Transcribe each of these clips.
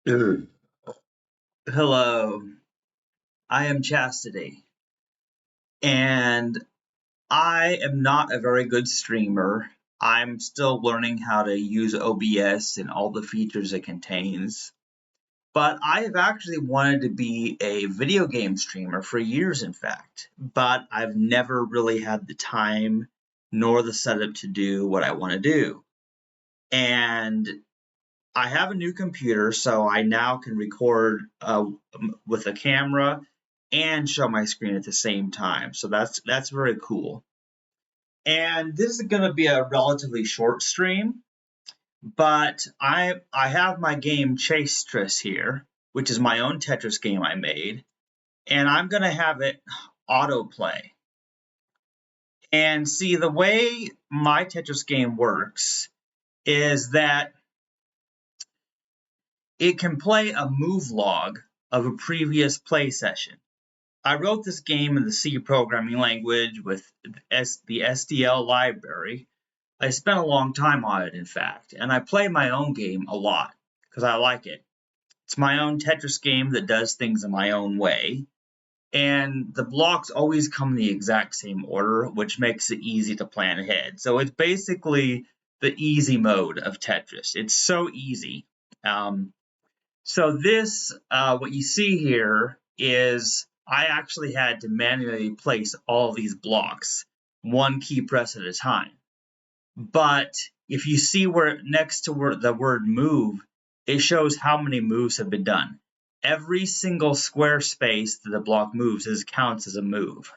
Dude, hello, I am Chastity, and I am not a very good streamer. I'm still learning how to use OBS and all the features it contains. But I have actually wanted to be a video game streamer for years, in fact. But I've never really had the time nor the setup to do what I want to do. And I have a new computer, so I now can record with a camera and show my screen at the same time. So that's very cool. And this is going to be a relatively short stream, but I have my game Chaste Tris here, which is my own Tetris game I made, and I'm going to have it autoplay. And see, the way my Tetris game works is that it can play a move log of a previous play session. I wrote this game in the C programming language with the SDL library. I spent a long time on it, in fact, and I play my own game a lot because I like it. It's my own Tetris game that does things in my own way, and the blocks always come in the exact same order, which makes it easy to plan ahead. So it's basically the easy mode of Tetris. It's so easy. So this, what you see here is I actually had to manually place all these blocks, one key press at a time. But if you see where next to where the word move, it shows how many moves have been done. Every single square space that the block moves counts as a move.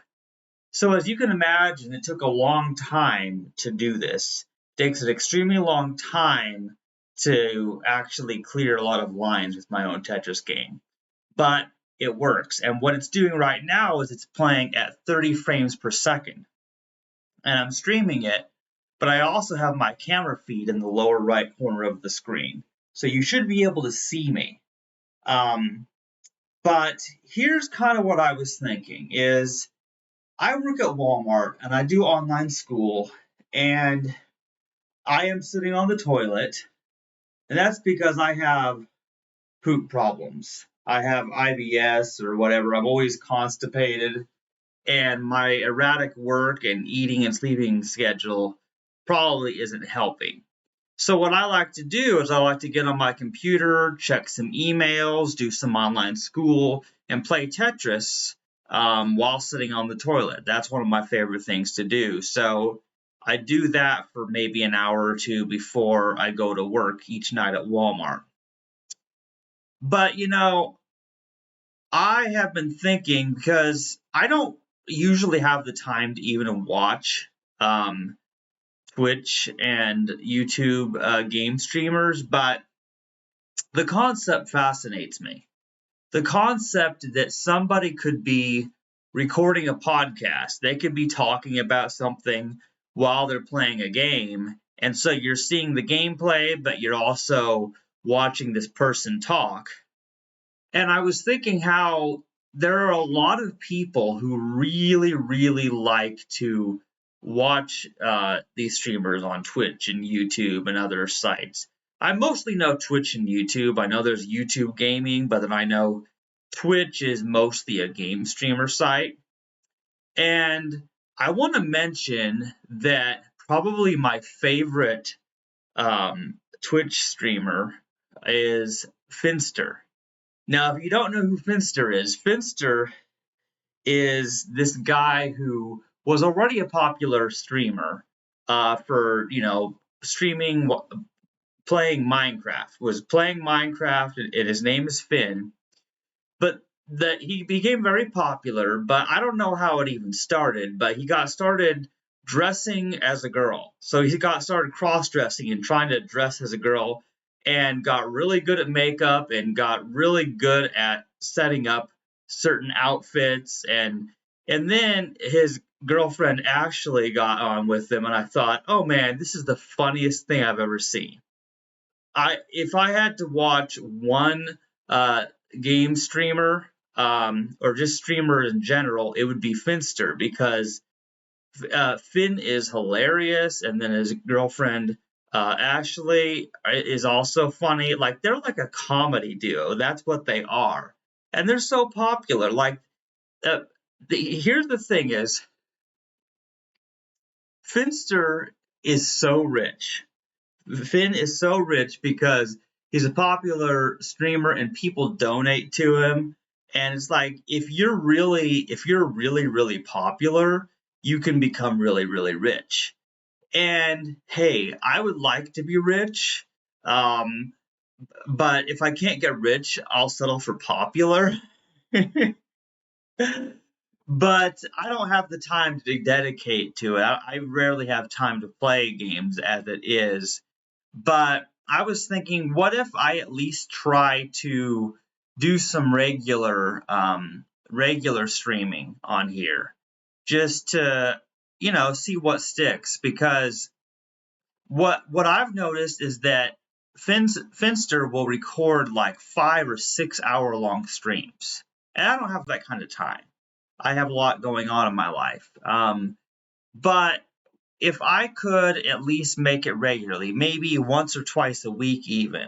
So as you can imagine, it took a long time to do this. It takes an extremely long time to actually clear a lot of lines with my own Tetris game. But it works. And what it's doing right now is it's playing at 30 frames per second. And I'm streaming it, but I also have my camera feed in the lower right corner of the screen. So you should be able to see me. But here's kind of what I was thinking is I work at Walmart and I do online school, and I am sitting on the toilet, and that's because I have poop problems. I have IBS or whatever. I'm always constipated, and my erratic work and eating and sleeping schedule probably isn't helping. So what I like to do is I like to get on my computer, check some emails, do some online school, and play Tetris while sitting on the toilet. That's one of my favorite things to do. So I do that for maybe an hour or two before I go to work each night at Walmart. But I have been thinking because I don't usually have the time to even watch Twitch and YouTube game streamers, but the concept fascinates me. The concept that somebody could be recording a podcast, they could be talking about something while they're playing a game, and so you're seeing the gameplay, but you're also watching this person talk. And I was thinking how there are a lot of people who really, really like to watch these streamers on Twitch and YouTube and other sites. I mostly know Twitch and YouTube. I know there's YouTube gaming, but then I know Twitch is mostly a game streamer site. And I want to mention that probably my favorite Twitch streamer is Finster. Now, if you don't know who Finster is this guy who was already a popular streamer for, streaming, playing Minecraft, was playing Minecraft, and his name is Finn. But that he became very popular, but I don't know how it even started, but he got started dressing as a girl. So he got started cross-dressing and trying to dress as a girl, and got really good at makeup and got really good at setting up certain outfits, and then his girlfriend actually got on with him, and I thought, oh man, this is the funniest thing I've ever seen. If I had to watch one game streamer or just streamer in general, it would be Finster, because Finn is hilarious, and then his girlfriend Ashley is also funny. Like, they're like a comedy duo. That's what they are. And they're so popular. Like, uh, here's the thing is, Finster is so rich. Finn is so rich because he's a popular streamer and people donate to him. And it's like, if you're really popular, you can become really, really rich. And hey, I would like to be rich. But if I can't get rich, I'll settle for popular. But I don't have the time to dedicate to it. I rarely have time to play games as it is. But I was thinking, what if I at least try to do some regular streaming on here, just to see what sticks? Because what I've noticed is that Finster will record like 5 or 6 hour long streams, and I don't have that kind of time. I have a lot going on in my life. But if I could at least make it regularly, maybe once or twice a week even,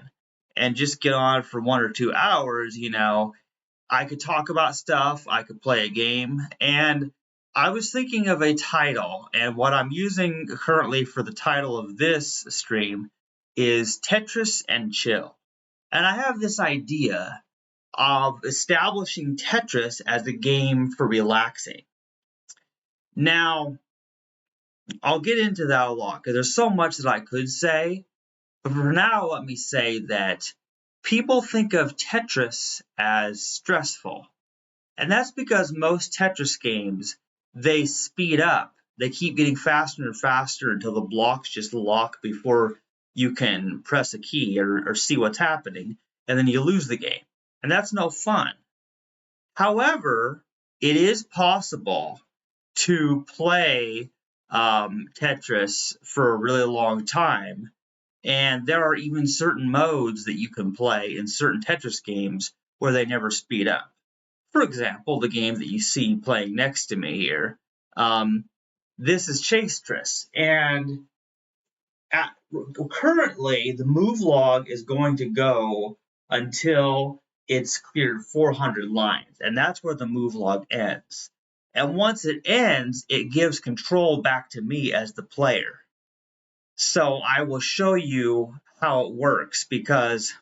and just get on for 1 or 2 hours, I could talk about stuff, I could play a game, and I was thinking of a title, and what I'm using currently for the title of this stream is Tetris and Chill. And I have this idea of establishing Tetris as a game for relaxing. Now, I'll get into that a lot because there's so much that I could say, but for now, let me say that people think of Tetris as stressful. And that's because most Tetris games, they speed up. They keep getting faster and faster until the blocks just lock before you can press a key or see what's happening, and then you lose the game. And that's no fun. However, it is possible to play Tetris for a really long time, and there are even certain modes that you can play in certain Tetris games where they never speed up. For example, the game that you see playing next to me here, this is Chaste Tris, and currently the move log is going to go until it's cleared 400 lines, and that's where the move log ends. And once it ends, it gives control back to me as the player. So I will show you how it works because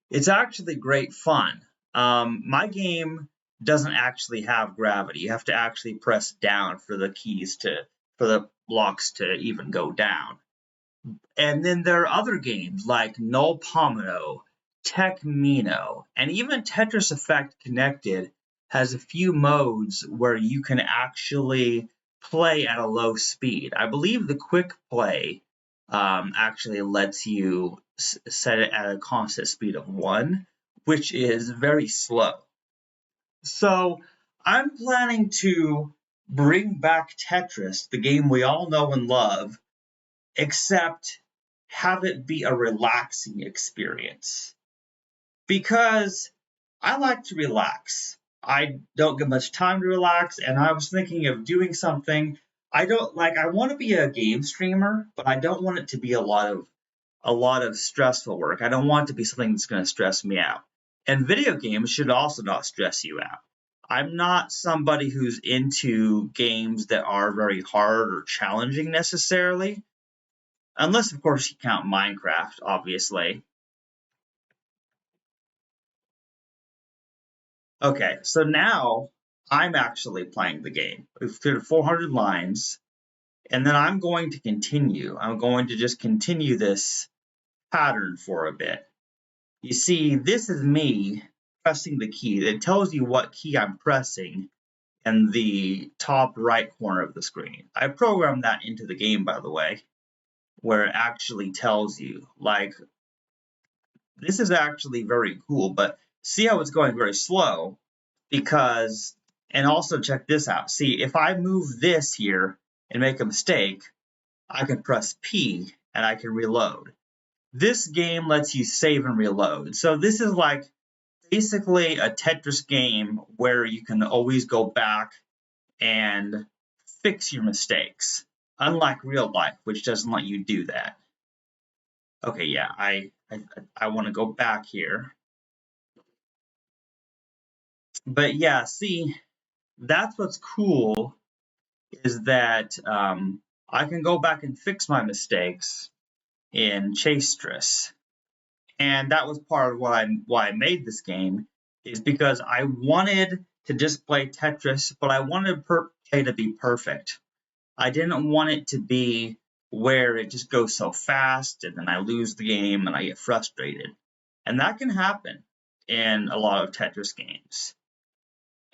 it's actually great fun. My game doesn't actually have gravity. You have to actually press down for the blocks to even go down. And then there are other games like Null Pomino, Techmino, and even Tetris Effect Connected has a few modes where you can actually play at a low speed. I believe the quick play actually lets you set it at a constant speed of 1, which is very slow. So I'm planning to bring back Tetris, the game we all know and love, except have it be a relaxing experience. Because I like to relax. I don't get much time to relax, and I was thinking of doing something. I want to be a game streamer, but I don't want it to be a lot of stressful work. I don't want it to be something that's going to stress me out. And video games should also not stress you out. I'm not somebody who's into games that are very hard or challenging necessarily. Unless, of course, you count Minecraft, obviously. Okay, so now I'm actually playing the game. We've cleared 400 lines, and then I'm going to continue. I'm going to just continue this pattern for a bit. You see, this is me pressing the key. It tells you what key I'm pressing in the top right corner of the screen. I programmed that into the game, by the way, where it actually tells you, like, this is actually very cool, but see how it's going very slow because, and also check this out. See, if I move this here and make a mistake, I can press P and I can reload. This game lets you save and reload. So this is like basically a Tetris game where you can always go back and fix your mistakes. unlike real life, which doesn't let you do that. Okay, yeah, I want to go back here. But yeah, see, that's what's cool is that I can go back and fix my mistakes in Chaste Tris. And that was part of why I made this game, is because I wanted to just play Tetris, but I wanted play to be perfect. I didn't want it to be where it just goes so fast and then I lose the game and I get frustrated. And that can happen in a lot of Tetris games.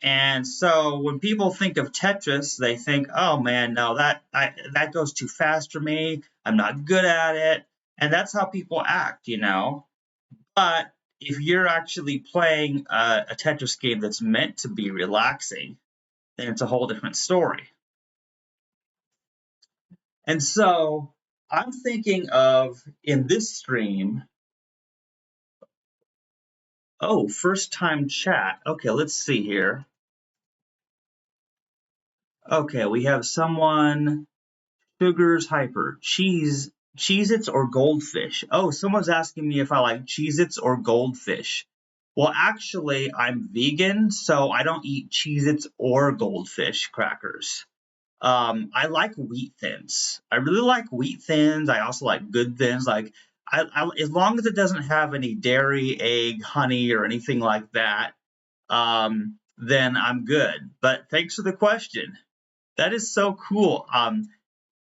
And so when people think of Tetris, they think, "Oh man, no, that goes too fast for me. I'm not good at it." And that's how people act, you know. But if you're actually playing a Tetris game that's meant to be relaxing, then it's a whole different story. And so I'm thinking of in this stream, oh, first time chat. Okay, let's see here. Okay, we have someone, SugarsHyper, Cheez-Its or goldfish. Oh, someone's asking me if I like Cheez-Its or goldfish. Well, actually, I'm vegan, so I don't eat Cheez-Its or goldfish crackers. I like wheat thins. I really like wheat thins. I also like good thins. Like, as long as it doesn't have any dairy, egg, honey, or anything like that, then I'm good. But thanks for the question. That is so cool.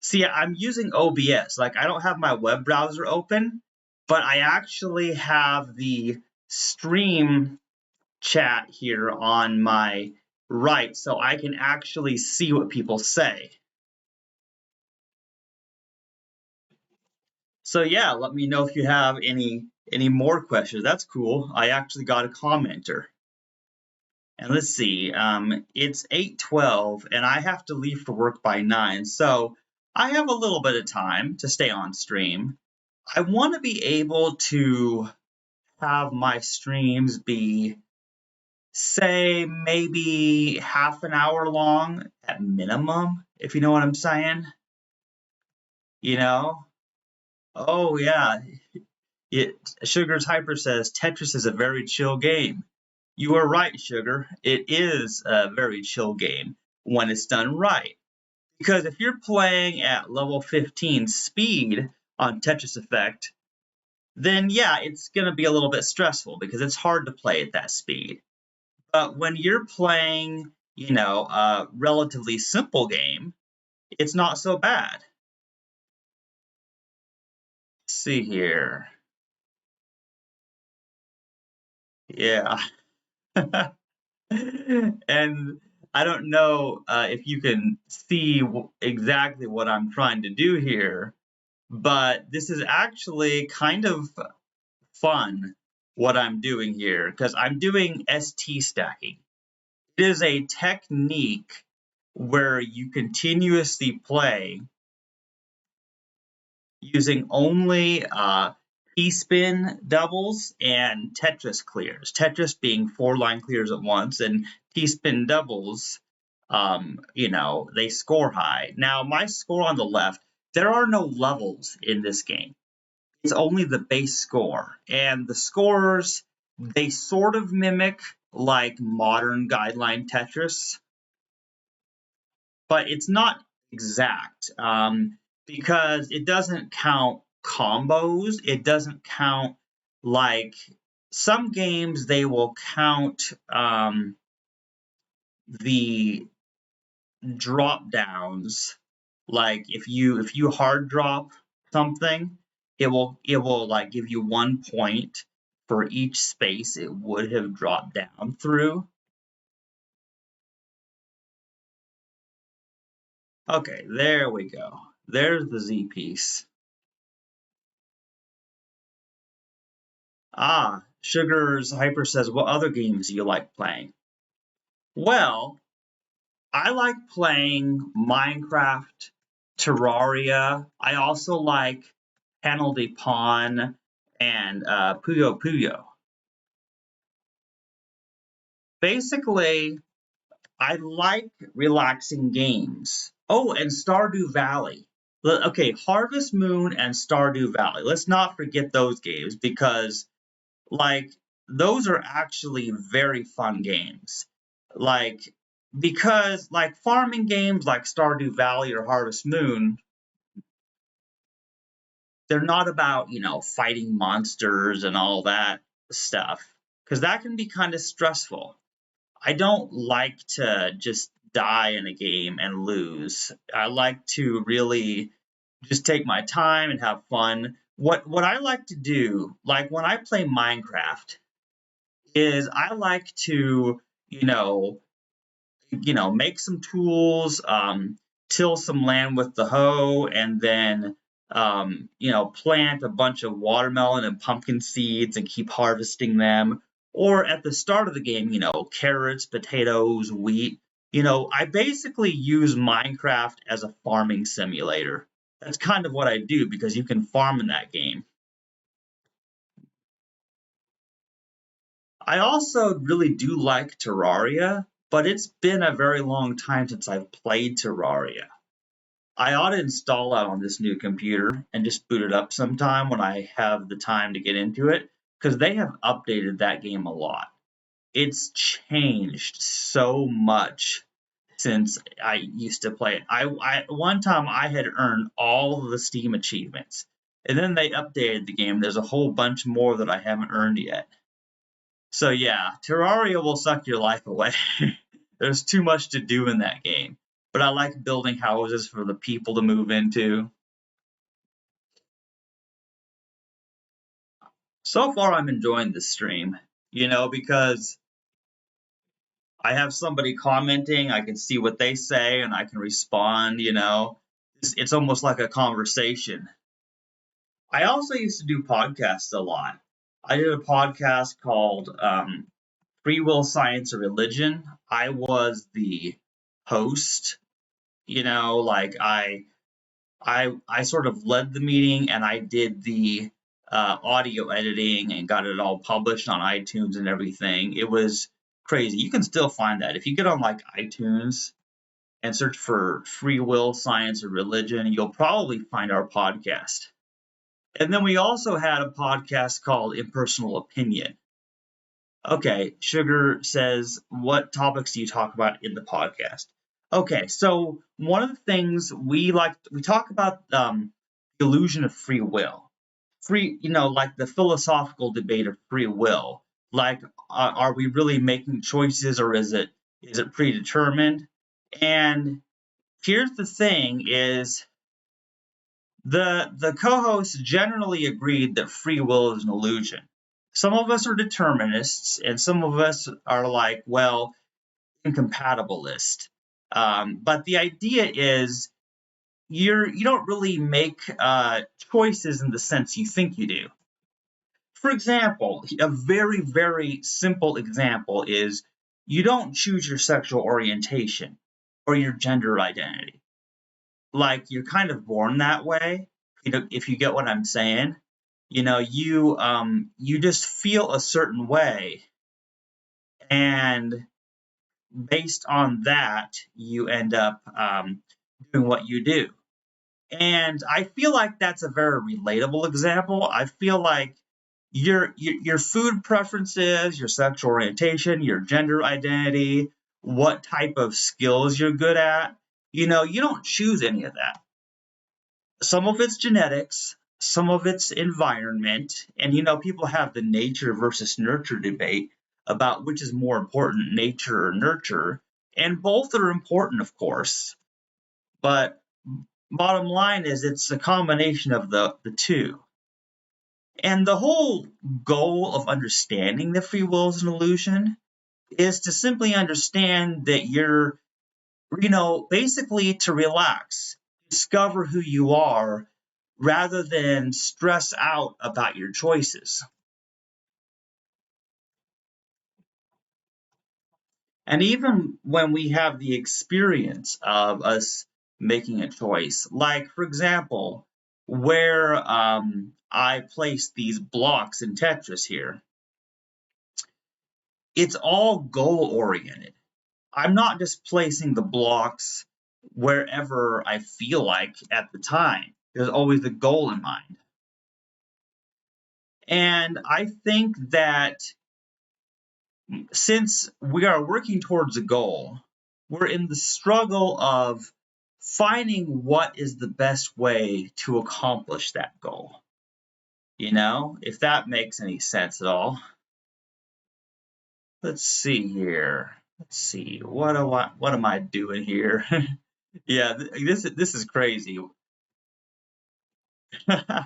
See, I'm using OBS. Like, I don't have my web browser open, but I actually have the stream chat here on my right, so I can actually see what people say. So yeah, let me know if you have any more questions. That's cool. I actually got a commenter. And let's see, it's 8:12 and I have to leave for work by 9. So I have a little bit of time to stay on stream. I want to be able to have my streams be, say, maybe half an hour long at minimum, if you know what I'm saying. You know? Oh yeah. SugarsHyper says Tetris is a very chill game. You are right, Sugar. It is a very chill game when it's done right. Because if you're playing at level 15 speed on Tetris Effect, then yeah, it's going to be a little bit stressful because it's hard to play at that speed. But when you're playing, you know, a relatively simple game, it's not so bad. Let's see here. Yeah. And I don't know if you can see exactly what I'm trying to do here, but this is actually kind of fun what I'm doing here because I'm doing ST stacking. It is a technique where you continuously play using only T-spin doubles and Tetris clears. Tetris being 4-line clears at once, and T-spin doubles, you know, they score high. Now, my score on the left, there are no levels in this game. It's only the base score. And the scores, they sort of mimic like modern guideline Tetris, but it's not exact because it doesn't count combos. It doesn't count, like, some games they will count the drop downs. Like if you hard drop something, it will like give you 1 point for each space it would have dropped down through. Okay, there we go. There's the Z piece. Ah, SugarsHyper says, what other games do you like playing? Well, I like playing Minecraft, Terraria. I also like Panel de Pon and Puyo Puyo. Basically, I like relaxing games. Oh, and Stardew Valley. Okay, Harvest Moon and Stardew Valley. Let's not forget those games because, like, those are actually very fun games. Like, because, like, farming games like Stardew Valley or Harvest Moon, they're not about, fighting monsters and all that stuff. Because that can be kind of stressful. I don't like to just die in a game and lose. I like to really just take my time and have fun. What I like to do, like when I play Minecraft, is I like to, make some tools, till some land with the hoe, and then, plant a bunch of watermelon and pumpkin seeds and keep harvesting them. Or at the start of the game, carrots, potatoes, wheat. I basically use Minecraft as a farming simulator. That's kind of what I do because you can farm in that game. I also really do like Terraria, but it's been a very long time since I've played Terraria. I ought to install it on this new computer and just boot it up sometime when I have the time to get into it, because they have updated that game a lot. It's changed so much since I used to play it. One time I had earned all of the Steam achievements, and then they updated the game. There's a whole bunch more that I haven't earned yet. So yeah, Terraria will suck your life away. There's too much to do in that game. But I like building houses for the people to move into. So far, I'm enjoying this stream, because I have somebody commenting, I can see what they say, and I can respond. It's almost like a conversation. I also used to do podcasts a lot. I did a podcast called Free Will, Science, or Religion. I was the host. Like I sort of led the meeting and I did the audio editing and got it all published on iTunes and everything. It was crazy. You can still find that if you get on like iTunes and search for Free Will, Science, or Religion. You'll probably find our podcast. And then we also had a podcast called Impersonal Opinion. Okay, Sugar says, what topics do you talk about in the podcast? Okay, so one of the things we talk about the illusion of free will. Like the philosophical debate of free will. Like, are we really making choices, or is it predetermined? And here's the thing: is the co-hosts generally agreed that free will is an illusion. Some of us are determinists, and some of us are like, well, incompatibilist. But the idea is you don't really make choices in the sense you think you do. For example, a very, very simple example is you don't choose your sexual orientation or your gender identity. Like, you're kind of born that way, if you get what I'm saying. You just feel a certain way, and based on that, you end up doing what you do. And I feel like that's a very relatable example. I feel like your food preferences, your sexual orientation, your gender identity, what type of skills you're good at, you don't choose any of that. Some of it's genetics, some of it's environment, and people have the nature versus nurture debate about which is more important, nature or nurture, and both are important, of course. But bottom line is it's a combination of the two. And the whole goal of understanding that free will is an illusion is to simply understand that you're, basically to relax, discover who you are, rather than stress out about your choices. And even when we have the experience of us making a choice, like, for example, where I placed these blocks in Tetris here, it's all goal oriented. I'm not just placing the blocks wherever I feel like at the time. There's always the goal in mind. And I think that since we are working towards a goal, we're in the struggle of finding what is the best way to accomplish that goal. You know, if that makes any sense at all. Let's see here. Let's see. What am I doing here? Yeah, this is crazy. Yeah,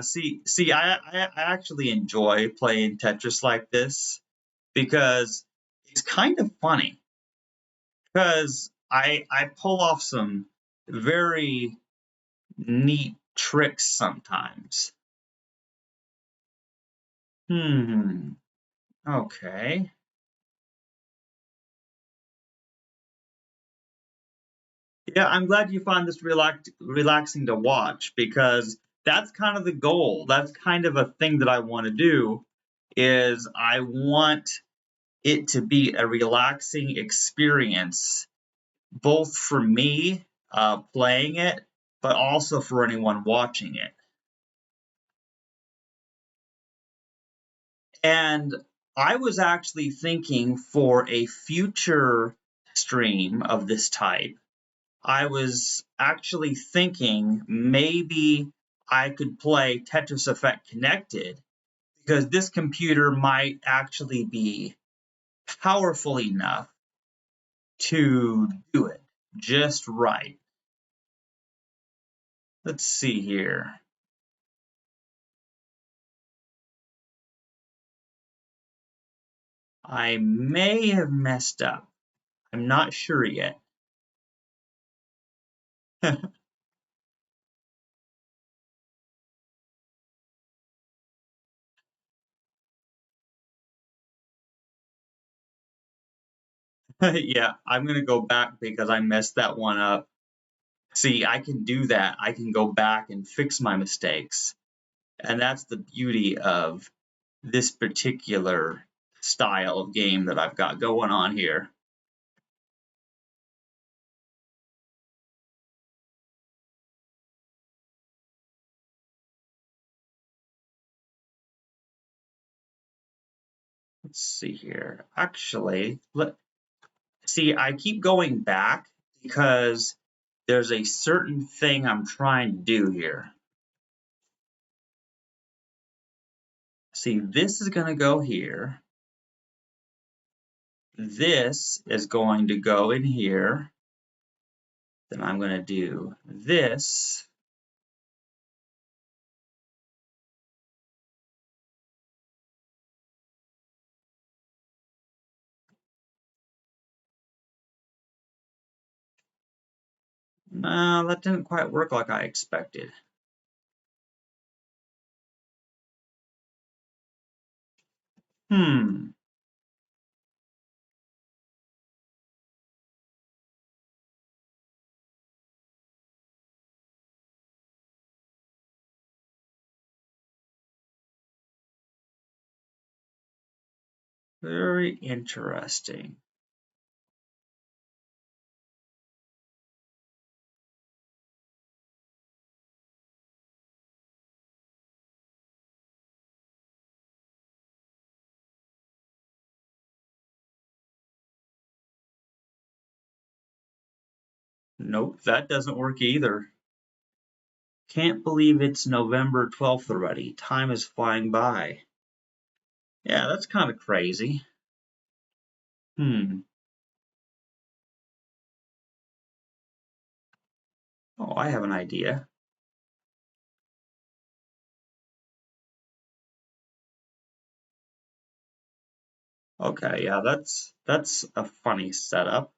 I actually enjoy playing Tetris like this because it's kind of funny. Because I pull off some very neat tricks sometimes. Okay. Yeah, I'm glad you find this relaxing to watch because that's kind of the goal. That's kind of a thing that I want to do is I want it to be a relaxing experience both for me playing it, but also for anyone watching it. And I was actually thinking for a future stream of this type, I was actually thinking maybe I could play Tetris Effect Connected because this computer might actually be powerful enough to do it just right. Let's see here. I may have messed up. I'm not sure yet. Yeah, I'm going to go back because I messed that one up. See, I can do that. I can go back and fix my mistakes. And that's the beauty of this particular style of game that I've got going on here. Let's see here. Actually, I keep going back because there's a certain thing I'm trying to do here. See, this is going to go here. This is going to go in here. Then I'm going to do this. No, that didn't quite work like I expected. Hmm. Very interesting. Nope, that doesn't work either. Can't believe it's November 12th already. Time is flying by. Yeah, that's kind of crazy. Hmm. Oh, I have an idea. Okay, yeah, that's a funny setup.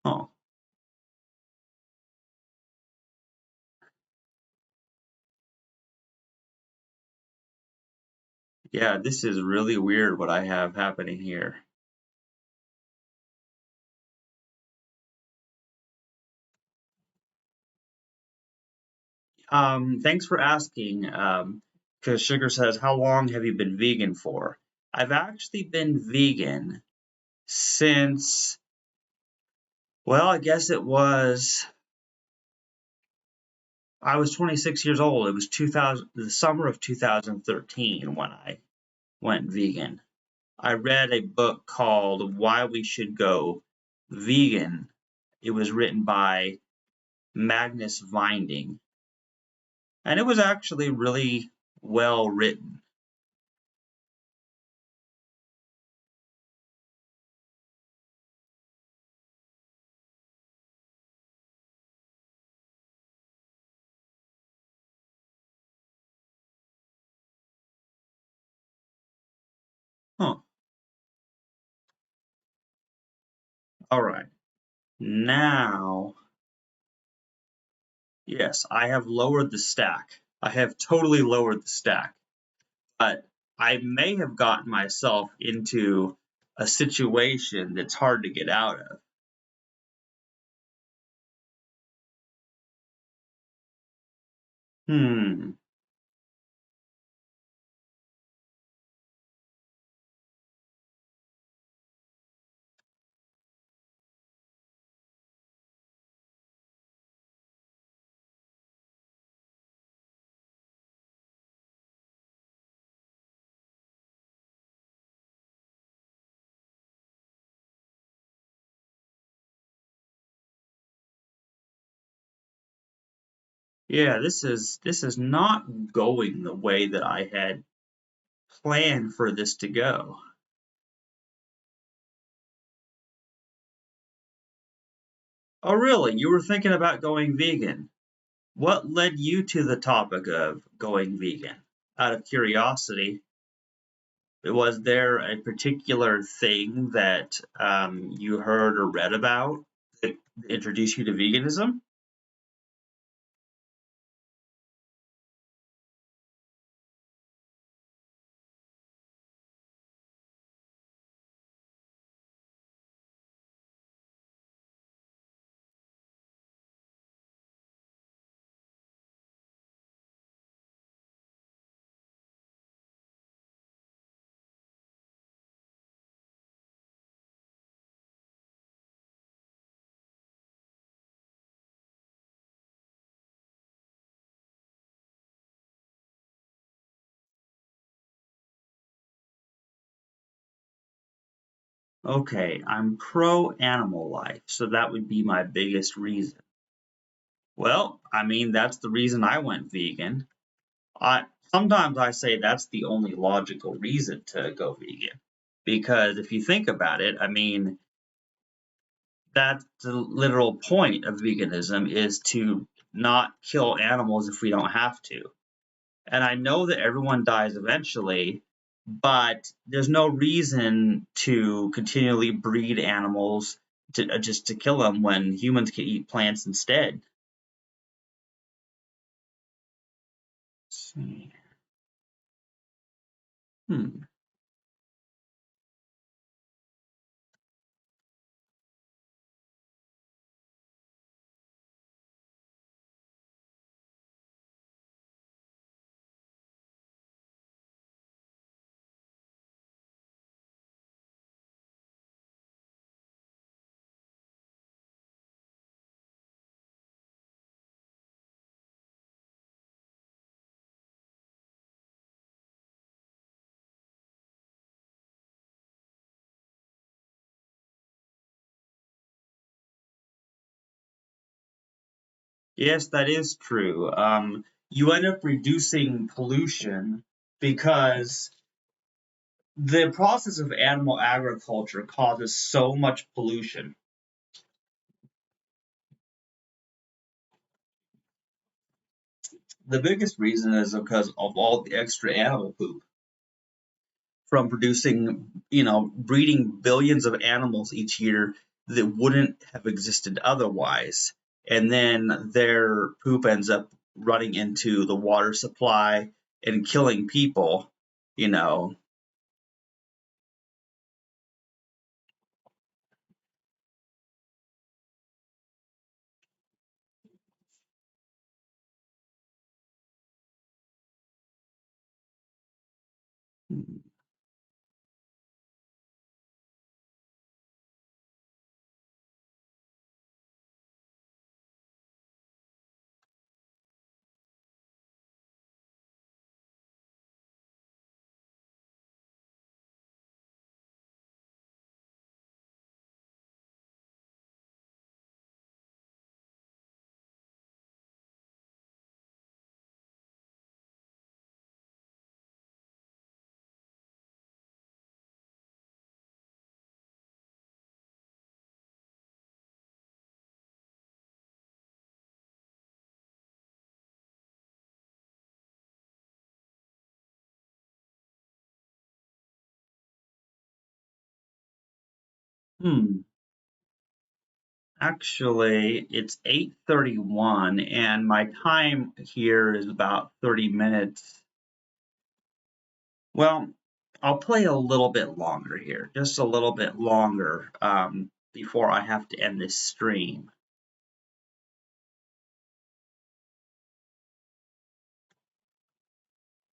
Oh, yeah, this is really weird what I have happening here. Thanks for asking. because Sugar says, how long have you been vegan for? I've actually been vegan since, well, I guess I was 26 years old. It was the summer of 2013 when I went vegan. I read a book called Why We Should Go Vegan. It was written by Magnus Winding, and it was actually really well written. Huh. All right. Now, yes, I have lowered the stack. I have totally lowered the stack, but I may have gotten myself into a situation that's hard to get out of. Hmm. Yeah, this is not going the way that I had planned for this to go. Oh, really? You were thinking about going vegan? What led you to the topic of going vegan? Out of curiosity, was there a particular thing that you heard or read about that introduced you to veganism? Okay, I'm pro animal life, so that would be my biggest reason. Well, I mean, that's the reason I went vegan. I sometimes I say that's the only logical reason to go vegan. Because if you think about it, I mean, that's the literal point of veganism is to not kill animals if we don't have to. And I know that everyone dies eventually, but there's no reason to continually breed animals to just to kill them when humans can eat plants instead. Let's see. Hmm. Yes, that is true. You end up reducing pollution because the process of animal agriculture causes so much pollution. The biggest reason is because of all the extra animal poop from producing, breeding billions of animals each year that wouldn't have existed otherwise. And then their poop ends up running into the water supply and killing people, you know. Hmm. Actually, it's 8:31 and my time here is about 30 minutes. Well, I'll play a little bit longer here, just a little bit longer, before I have to end this stream.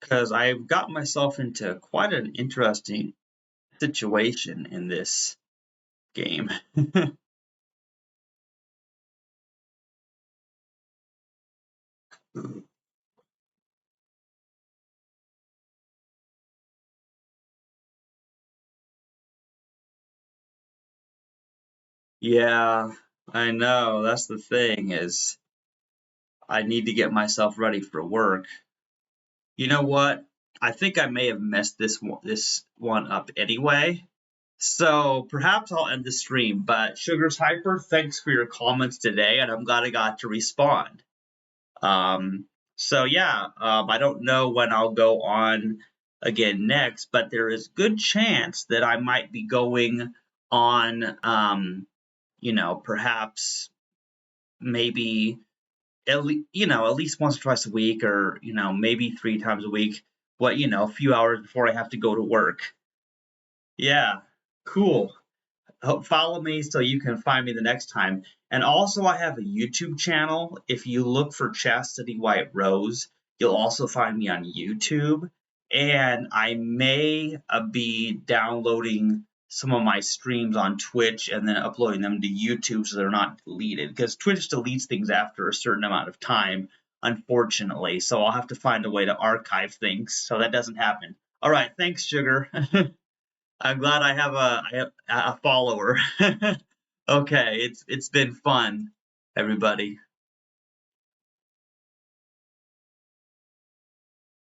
Because I've got myself into quite an interesting situation in this game. Yeah, I know. That's the thing is I need to get myself ready for work. You know what? I think I may have messed this one up anyway. So perhaps I'll end the stream. But SugarsHyper, thanks for your comments today, and I'm glad I got to respond. Um, so yeah, I don't know when I'll go on again next, but there is good chance that I might be going on, perhaps maybe at least once or twice a week, or maybe 3 times a week. What a few hours before I have to go to work. Yeah, cool. Follow me so you can find me the next time. And also, I have a YouTube channel. If you look for Chastity White Rose, you'll also find me on YouTube. And I may be downloading some of my streams on Twitch and then uploading them to YouTube so they're not deleted. Because Twitch deletes things after a certain amount of time, unfortunately. So I'll have to find a way to archive things so that doesn't happen. All right, thanks, Sugar. I'm glad I have a follower. Okay, it's been fun, everybody.